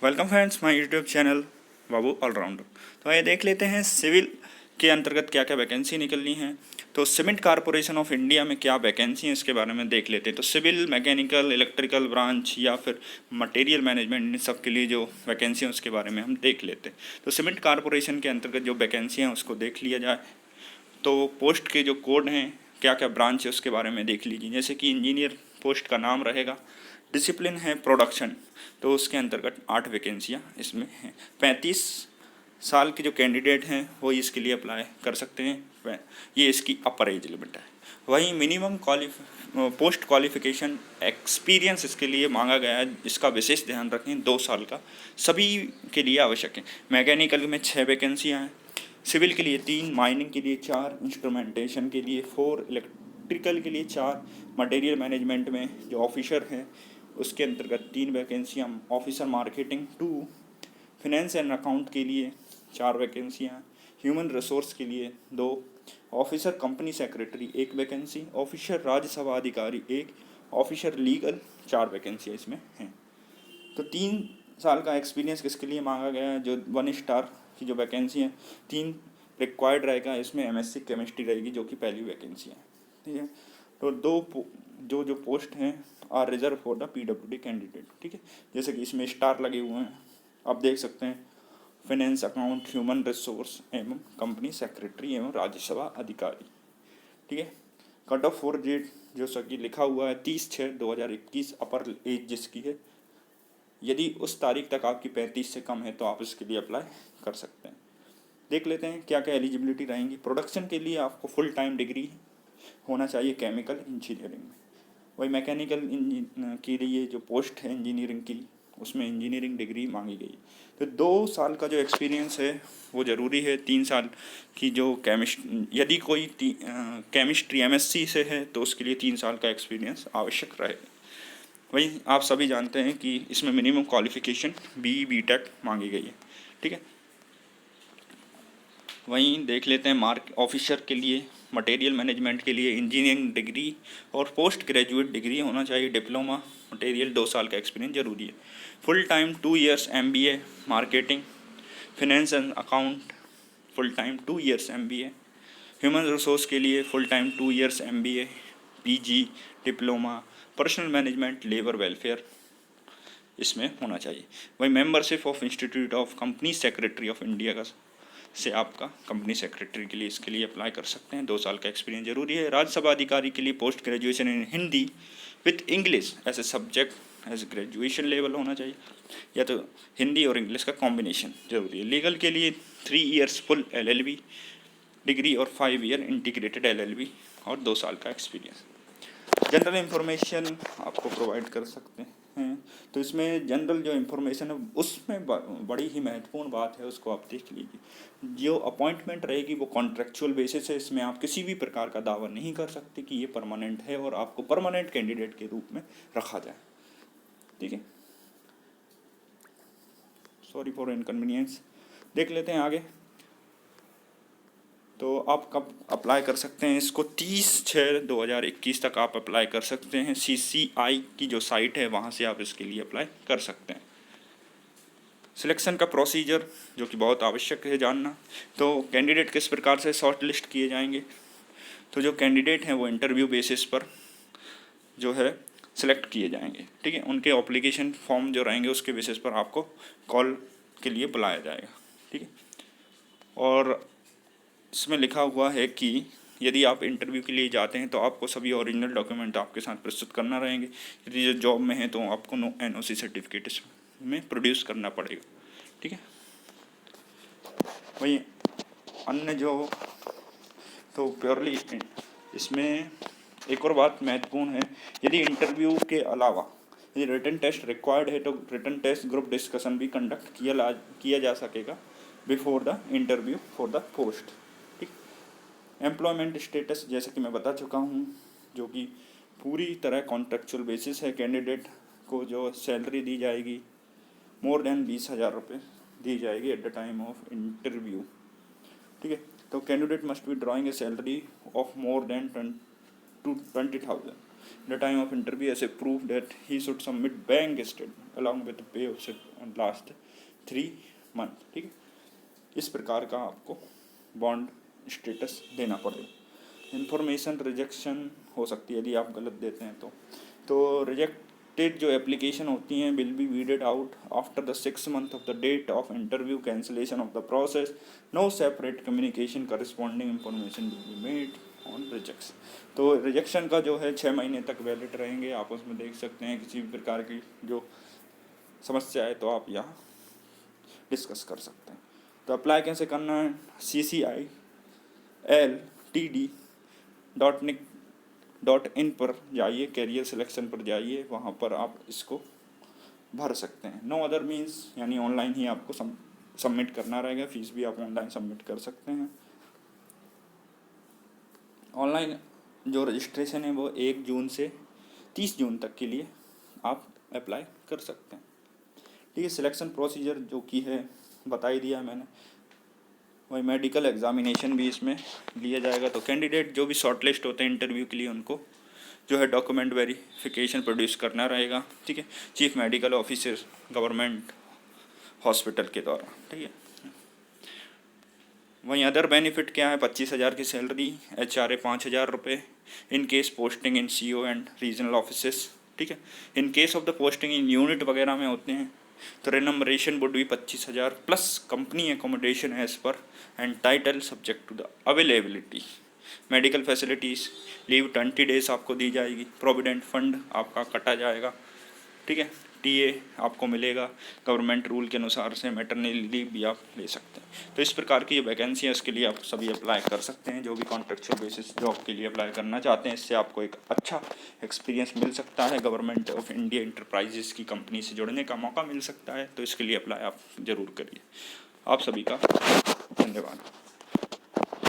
Welcome friends my YouTube channel Babu allrounder. तो आइए देख लेते हैं सिविल के अंतर्गत क्या क्या वैकेंसी निकलनी है। तो सीमेंट कॉरपोरेशन ऑफ इंडिया में क्या वैकेंसी है इसके बारे में देख लेते हैं। तो सिविल, मैकेनिकल, इलेक्ट्रिकल ब्रांच या फिर मटेरियल मैनेजमेंट, इन सब के लिए जो वैकेंसी है उसके बारे में हम देख लेते हैं। तो सीमेंट कॉरपोरेशन के अंतर्गत जो वैकेंसी हैं उसको देख लिया जाए। तो पोस्ट के जो कोड हैं, क्या क्या ब्रांच है उसके बारे में देख लीजिए। जैसे कि इंजीनियर पोस्ट का नाम रहेगा, डिसिप्लिन है प्रोडक्शन, तो उसके अंतर्गत 8 वैकेंसियाँ इसमें हैं। 35 साल के जो कैंडिडेट हैं वो इसके लिए अप्लाई कर सकते हैं, ये इसकी अपर एज लिमिट है। वहीं मिनिमम पोस्ट क्वालिफिकेशन एक्सपीरियंस इसके लिए मांगा गया है, इसका विशेष ध्यान रखें, 2 साल का सभी के लिए आवश्यक है। मैकेनिकल में 6 वैकेंसियाँ हैं, सिविल के लिए 3, माइनिंग के लिए 4, इंस्ट्रूमेंटेशन के लिए 4, इलेक्ट्रिकल के लिए 4, मटेरियल मैनेजमेंट में जो ऑफिसर हैं उसके अंतर्गत 3 वैकेंसियाँ, officer marketing 2, finance and account के लिए 4 वैकेंसियाँ, ह्यूमन रिसोर्स के लिए 2, officer company secretary 1 vacancy, officer Rajya Sabha अधिकारी 1, ऑफिसर लीगल 4 वैकेंसियाँ इसमें हैं। तो 3 साल का एक्सपीरियंस किसके लिए मांगा गया है? जो 1 स्टार की जो वैकेंसी है, 3 रिक्वायर्ड रहेगा, इसमें एमएससी केमिस्ट्री रहेगी जो कि पहली वैकेंसी है। ठीक है। तो जो पोस्ट हैं are reserved for the PWD candidate. ठीक है। जैसे कि इसमें स्टार लगे हुए हैं, आप देख सकते हैं, फाइनेंस, अकाउंट, ह्यूमन रिसोर्स एवं कंपनी सेक्रेटरी एवं राज्यसभा अधिकारी। ठीक है। कट ऑफ फॉर जेट जो सकी लिखा हुआ है 30/6/2021 अपर एज जिसकी है, यदि उस तारीख तक आपकी 35 से कम है तो आप इसके लिए अप्लाई कर सकते हैं। देख लेते हैं क्या क्या एलिजिबिलिटी रहेंगी। प्रोडक्शन के लिए आपको फुल टाइम डिग्री होना चाहिए केमिकल इंजीनियरिंग में। वही मैकेनिकल के लिए जो पोस्ट है इंजीनियरिंग की, उसमें इंजीनियरिंग डिग्री मांगी गई। तो 2 साल का जो एक्सपीरियंस है वो ज़रूरी है। 3 साल की जो यदि कोई केमिस्ट्री एमएससी से है तो उसके लिए 3 साल का एक्सपीरियंस आवश्यक रहेगा। वही आप सभी जानते हैं कि इसमें मिनिमम क्वालिफिकेशन बी.टेक मांगी गई है। ठीक है। वहीं देख लेते हैं मार्क ऑफिसर के लिए, मटेरियल मैनेजमेंट के लिए इंजीनियरिंग डिग्री और पोस्ट ग्रेजुएट डिग्री होना चाहिए, डिप्लोमा मटेरियल 2 साल का एक्सपीरियंस जरूरी है। Full time 2 years MBA marketing, finance and account full time 2 years MBA, human resource के लिए full time 2 years MBA, PG, diploma, personal management, labour welfare इसमें होना चाहिए। वही membership of institute of company secretary of India का से आपका company secretary के लिए इसके लिए अप्लाई कर सकते हैं। 2 साल का एक्सपीरियंस जरूरी है। राज्यसभा अधिकारी के लिए post graduation in Hindi with English as a subject as graduation level होना चाहिए, या तो हिंदी और इंग्लिश का कॉम्बिनेशन जरूरी है। लीगल के लिए 3 इयर्स फुल LLB डिग्री और 5 ईयर इंटीग्रेटेड LLB और 2 साल का एक्सपीरियंस। जनरल इंफॉर्मेशन आपको प्रोवाइड कर सकते हैं। तो इसमें जनरल जो इन्फॉर्मेशन है उसमें बड़ी ही महत्वपूर्ण बात है, उसको आप देख लीजिए। जो अपॉइंटमेंट रहेगी वो कॉन्ट्रेक्चुअल बेसिस है, इसमें आप किसी भी प्रकार का दावा नहीं कर सकते कि ये परमानेंट है और आपको परमानेंट कैंडिडेट के रूप में रखा जाए। ठीक है। Sorry for inconvenience. देख लेते हैं आगे। तो आप कब अप्लाई कर सकते हैं इसको? 30/6/2021 तक आप अप्लाई कर सकते हैं। CCI की जो साइट है वहाँ से आप इसके लिए अप्लाई कर सकते हैं। सिलेक्शन का प्रोसीजर जो कि बहुत आवश्यक है जानना। तो कैंडिडेट किस प्रकार से शॉर्ट लिस्ट किए जाएंगे? तो जो कैंडिडेट हैं वो इंटरव्यू बेसिस पर जो है सिलेक्ट किए जाएंगे। ठीक है। उनके एप्लीकेशन फॉर्म जो रहेंगे उसके बेसिस पर आपको कॉल के लिए बुलाया जाएगा। ठीक है। और इसमें लिखा हुआ है कि यदि आप इंटरव्यू के लिए जाते हैं तो आपको सभी ओरिजिनल डॉक्यूमेंट आपके साथ प्रस्तुत करना रहेंगे। यदि जो जॉब में है तो आपको NOC सर्टिफिकेट इसमें प्रोड्यूस करना पड़ेगा। ठीक है। वही अन्य जो तो प्योरली इसमें एक और बात महत्वपूर्ण है, यदि इंटरव्यू के अलावा यदि रिटन टेस्ट रिक्वायर्ड है तो रिटन टेस्ट ग्रुप डिस्कशन भी कंडक्ट किया जा सकेगा before the interview for the post. ठीक। एम्प्लॉयमेंट स्टेटस जैसे कि मैं बता चुका हूँ, जो कि पूरी तरह कॉन्ट्रेक्चुअल बेसिस है। कैंडिडेट को जो सैलरी दी जाएगी मोर देन 20,000 रुपये दी जाएगी at the time of interview. ठीक है। तो candidate must be drawing a salary of more than 20,000 the time of interview ऐसे prove that he should submit bank statement along with pay of last 3 month. ठीक है, इस प्रकार का आपको बॉन्ड स्टेटस देना पड़ेगा। इंफॉर्मेशन रिजेक्शन हो सकती है यदि आप गलत देते हैं तो रिजेक्टेड जो एप्लीकेशन होती हैं will be weeded out after the 6 month of the date of interview, cancellation of the process, no separate communication corresponding information will be made on rejection. तो रिजेक्शन का जो है 6 महीने तक वैलिड रहेंगे। आप उसमें देख सकते हैं किसी भी प्रकार की जो समस्या है तो आप यहाँ डिस्कस कर सकते हैं। तो अप्लाई कैसे करना है, CCILTD.nic.in पर जाइए, कैरियर सिलेक्शन पर जाइए, वहाँ पर आप इसको भर सकते हैं। नो अदर मीन्स, यानी ऑनलाइन ही आपको सबमिट करना रहेगा। फीस भी आप ऑनलाइन सबमिट कर सकते हैं। ऑनलाइन जो रजिस्ट्रेशन है वो 1 जून से 30 जून तक के लिए आप अप्लाई कर सकते हैं। ठीक है, सिलेक्शन प्रोसीजर जो की है बता ही दिया मैंने। वही मेडिकल एग्जामिनेशन भी इसमें लिया जाएगा। तो कैंडिडेट जो भी शॉर्टलिस्ट होते हैं इंटरव्यू के लिए उनको जो है डॉक्यूमेंट वेरिफिकेशन प्रोड्यूस करना रहेगा। ठीक है, chief medical officer government hospital के द्वारा। ठीक है, वहीं अदर बेनिफिट क्या है, 25,000 की सैलरी, HRA 5,000 रुपये in case posting in CO and regional offices. ठीक है, in case of the posting in unit वगैरह में होते हैं तो रेनमरेशन वुड भी 25,000 plus company accommodation as per and title subject to the availability, medical facilities, leave 20 days आपको दी जाएगी, प्रोविडेंट फंड आपका कटा जाएगा। ठीक है, TA आपको मिलेगा, गवर्नमेंट रूल के अनुसार से मैटरनिटी लीव भी आप ले सकते हैं। तो इस प्रकार की ये वैकेंसी है, इसके लिए आप सभी अप्लाई कर सकते हैं जो भी कॉन्ट्रेक्चुअल बेसिस जॉब के लिए अप्लाई करना चाहते हैं। इससे आपको एक अच्छा एक्सपीरियंस मिल सकता है, गवर्नमेंट ऑफ इंडिया इंटरप्राइजेस की कंपनी से जुड़ने का मौका मिल सकता है। तो इसके लिए अप्लाई आप ज़रूर करिए। आप सभी का